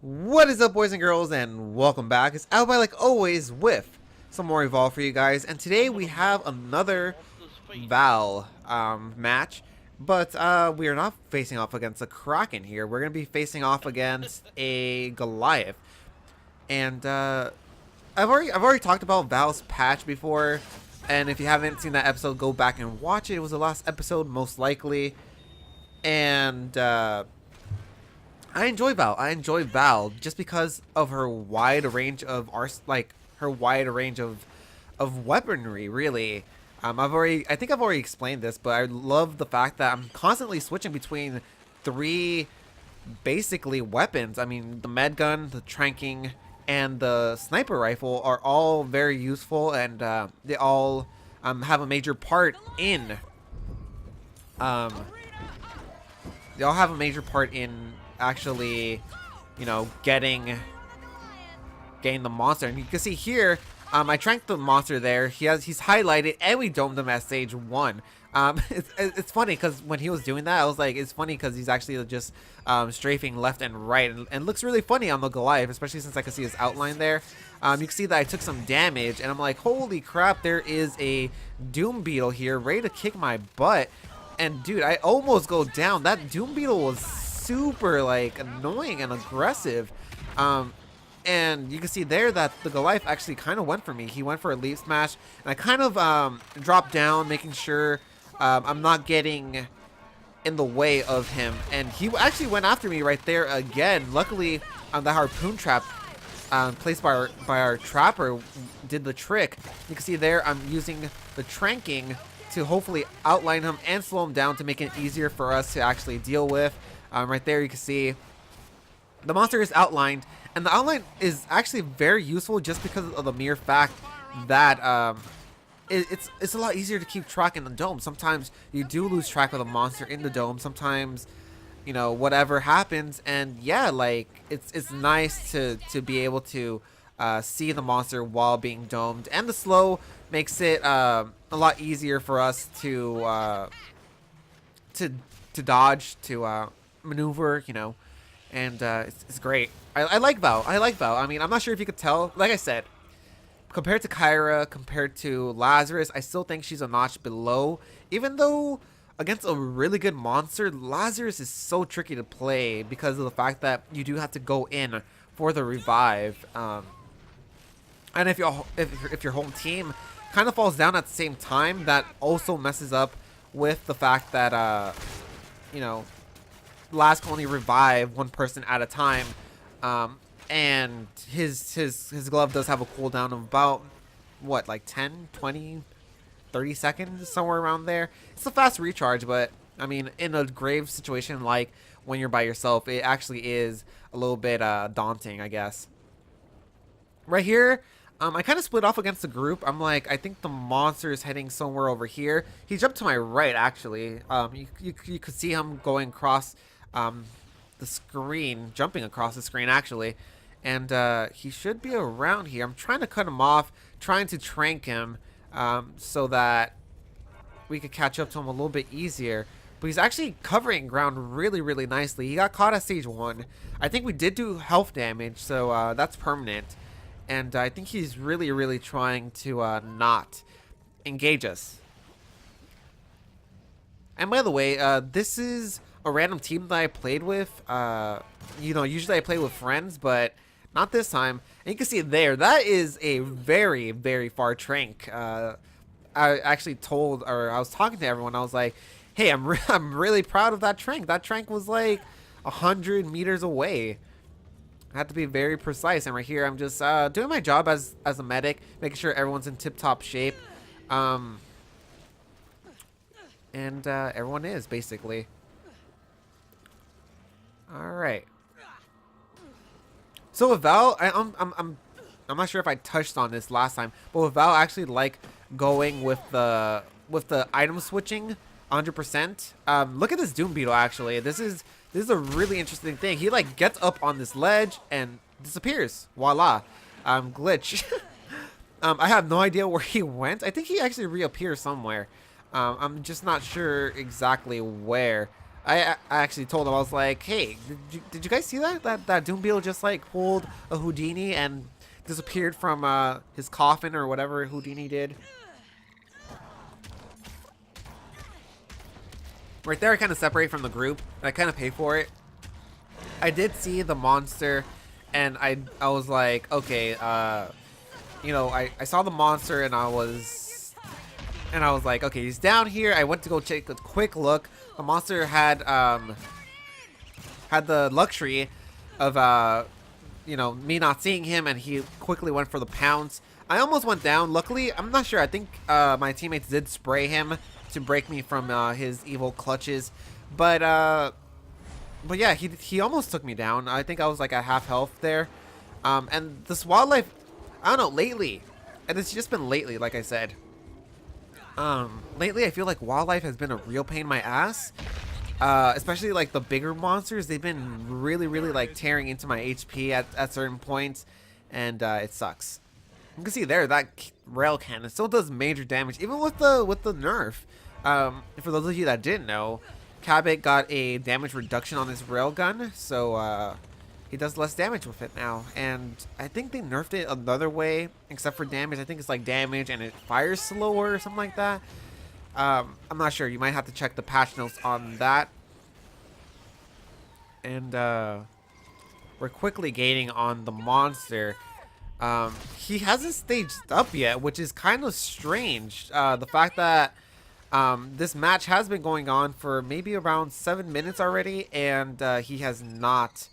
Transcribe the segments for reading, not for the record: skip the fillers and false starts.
What is up, boys and girls, and welcome back. It's AppleByte, like always, with some more Evolve for you guys. And today we have another Val match, but we are not facing off against a Kraken here. We're going to be facing off against a Goliath. And I've already talked about Val's patch before, and if you haven't seen that episode, go back and watch it. It was the last episode, most likely. And I enjoy Val. I enjoy Val just because of her wide range of her wide range of weaponry. Really, I think I've already explained this, but I love the fact that I'm constantly switching between three basically weapons. I mean, the med gun, the tranking, and the sniper rifle are all very useful, and they all have a major part in they all have a major part in actually, you know, getting the monster. And you can see here, I tranked the monster there. He's highlighted, and we domed him at stage 1. It's funny because when he was doing that, I was like, it's funny because he's actually just strafing left and right, and looks really funny on the Goliath, especially since I can see his outline there. You can see that I took some damage, and I'm like, holy crap, there is a Doom Beetle here ready to kick my butt. And dude, I almost go down. That Doom Beetle was super like annoying and aggressive. And you can see there that the Goliath actually kind of went for me. He went for a leaf smash, and I kind of dropped down, making sure I'm not getting in the way of him. And he actually went after me right there again. Luckily, the harpoon trap placed by our trapper did the trick. You can see there I'm using the tranking to hopefully outline him and slow him down to make it easier for us to actually deal with. Right there you can see the monster is outlined, and the outline is actually very useful just because of the mere fact that it's a lot easier to keep track in the dome. Sometimes you do lose track of the monster in the dome. Sometimes, you know, whatever happens, and yeah, like it's nice to be able to see the monster while being domed, and the slow makes it a lot easier for us to dodge, to maneuver, you know, and it's great. I like Val. I like Val. I mean, I'm not sure if you could tell. Like I said, compared to Kyra, compared to Lazarus, I still think she's a notch below. Even though against a really good monster, Lazarus is so tricky to play because of the fact that you do have to go in for the revive. And if your home team kind of falls down at the same time, that also messes up with the fact that you know, Laz can only revive one person at a time, and his glove does have a cooldown of about what, like 10, 20, 30 seconds, somewhere around there. It's a fast recharge, but I mean, in a grave situation like when you're by yourself, it actually is a little bit daunting, I guess. Right here, I kind of split off against the group. I'm like, I think the monster is heading somewhere over here. He jumped to my right, actually. You could see him going across the screen, jumping across the screen, actually. And he should be around here. I'm trying to cut him off, trying to trank him so that we could catch up to him a little bit easier. But he's actually covering ground really, really nicely. He got caught at stage 1. I think we did do health damage, so that's permanent. And I think he's really, really trying to not engage us. And by the way, this is a random team that I played with. You know, usually I play with friends, but not this time. And you can see there, that is a very, very far trank. I actually told, or I was talking to everyone, I was like, hey, I'm really proud of that trank. That trank was like 100 meters away. I have to be very precise, and right here I'm just doing my job as a medic, making sure everyone's in tip-top shape, and everyone is basically. All right. So with Val, I'm not sure if I touched on this last time, but with Val, I actually like going with the item switching 100%. Look at this Doom Beetle. Actually, this is a really interesting thing. He like gets up on this ledge and disappears. Voila. Glitch. I have no idea where he went. I think he actually reappears somewhere. I'm just not sure exactly where. I actually told him, I was like, hey, did you guys see that Doom Beetle just like pulled a Houdini and disappeared from his coffin or whatever Houdini did. Right there, I kind of separate from the group. I kind of pay for it. I did see the monster, and I was like, okay, you know, I saw the monster, and I was like, okay, he's down here. I went to go take a quick look. The monster had the luxury of you know, me not seeing him, and he quickly went for the pounce. I almost went down. Luckily, I'm not sure. I think my teammates did spray him to break me from his evil clutches, but yeah, he almost took me down. I think I was like at half health there. And this wildlife, I don't know, lately, and it's just been lately, like I said. Lately I feel like wildlife has been a real pain in my ass. Especially like the bigger monsters, they've been really like tearing into my HP at certain points, and it sucks. You can see there that rail cannon still does major damage, even with the nerf. For those of you that didn't know, Cabot got a damage reduction on his railgun, so he does less damage with it now. And I think they nerfed it another way, except for damage. I think it's like damage and it fires slower or something like that. I'm not sure. You might have to check the patch notes on that. And we're quickly gaining on the monster. He hasn't staged up yet, which is kind of strange. The fact that this match has been going on for maybe around 7 minutes already, and he has not,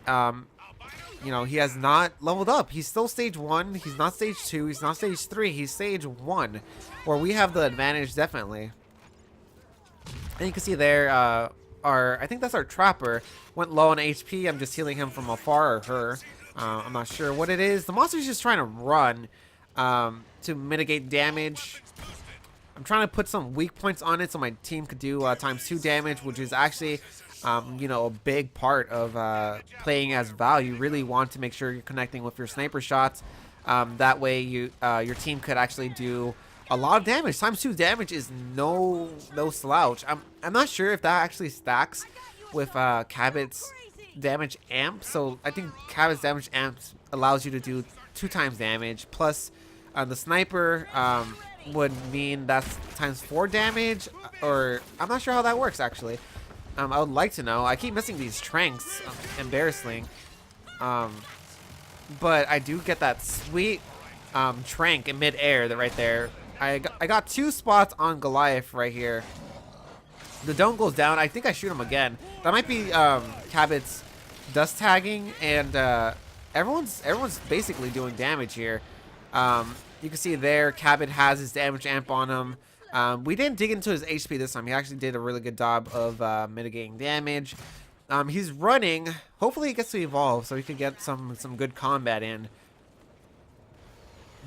you know, he has not leveled up. He's still stage 1. He's not stage 2. He's not stage 3. He's stage 1, where we have the advantage definitely. And you can see there, I think that's our trapper. Went low on HP. I'm just healing him from afar, or her. I'm not sure what it is. The monster's just trying to run to mitigate damage. I'm trying to put some weak points on it so my team could do ×2 damage, which is actually, you know, a big part of playing as Val. You really want to make sure you're connecting with your sniper shots. That way, your team could actually do a lot of damage. ×2 damage is no slouch. I'm not sure if that actually stacks with Cabot's damage amp. So I think Cabot's damage amp allows you to do 2 times damage. Plus, the sniper would mean that's ×4 damage, or I'm not sure how that works actually. I would like to know. I keep missing these tranks, embarrassing. But I do get that sweet trank in mid-air right there. I got 2 spots on Goliath right here. The dome goes down. I think I shoot him again. That might be Cabot's dust tagging, and everyone's basically doing damage here. You can see there, Cabot has his damage amp on him. We didn't dig into his HP this time. He actually did a really good job of mitigating damage. He's running. Hopefully he gets to evolve so he can get some good combat in.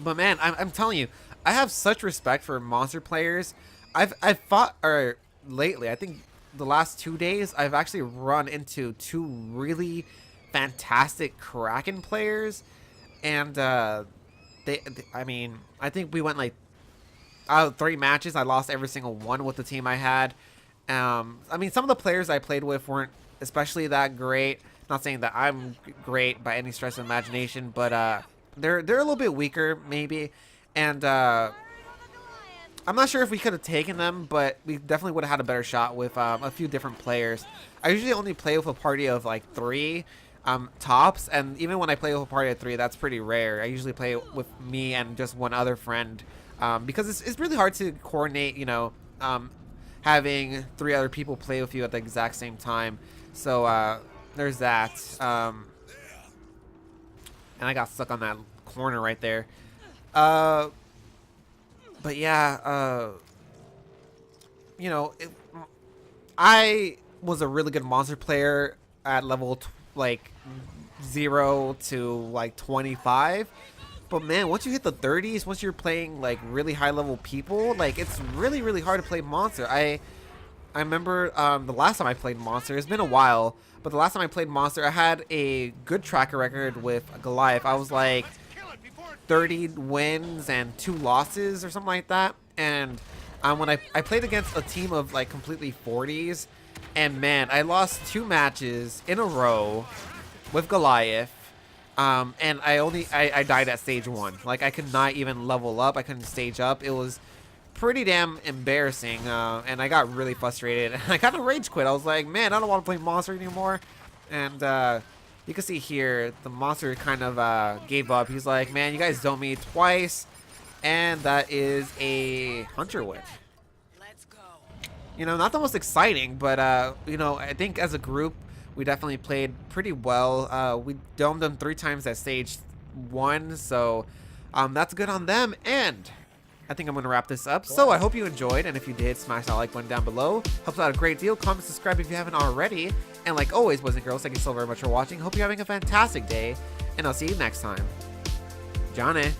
But man, I'm telling you, I have such respect for monster players. I've fought, or lately, I think the last 2 days, I've actually run into 2 really fantastic Kraken players, and I mean, I think we went like out of 3 matches, I lost every single one with the team I had. I mean, some of the players I played with weren't especially that great. Not saying that I'm great by any stretch of imagination, but they're a little bit weaker maybe, and I'm not sure if we could have taken them, but we definitely would have had a better shot with a few different players. I usually only play with a party of like 3 tops, and even when I play with a party of 3, that's pretty rare. I usually play with me and just one other friend, because it's really hard to coordinate, you know, having 3 other people play with you at the exact same time. So there's that. And I got stuck on that corner right there. But yeah, you know, I was a really good monster player at level like 0 to like 25. But man, once you hit the 30s, once you're playing like really high level people, like it's really hard to play monster. I remember the last time I played monster, it's been a while, but the last time I played monster, I had a good tracker record with Goliath. I was like 30 wins and 2 losses or something like that. And when I played against a team of like completely 40s, And man, I lost 2 matches in a row with Goliath. And I died at stage 1. Like, I could not even level up. I couldn't stage up. It was pretty damn embarrassing. And I got really frustrated. And I kind of rage quit. I was like, man, I don't want to play Monster anymore. And you can see here, the Monster kind of gave up. He's like, man, you guys don't me twice. And that is a Hunter win. You know, not the most exciting, but, you know, I think as a group, we definitely played pretty well. We domed them 3 times at stage 1, so that's good on them. And I think I'm going to wrap this up. So I hope you enjoyed, and if you did, smash that like button down below. Helps out a great deal. Comment, subscribe if you haven't already. And like always, boys and girls, thank you so very much for watching. Hope you're having a fantastic day, and I'll see you next time. Johnny.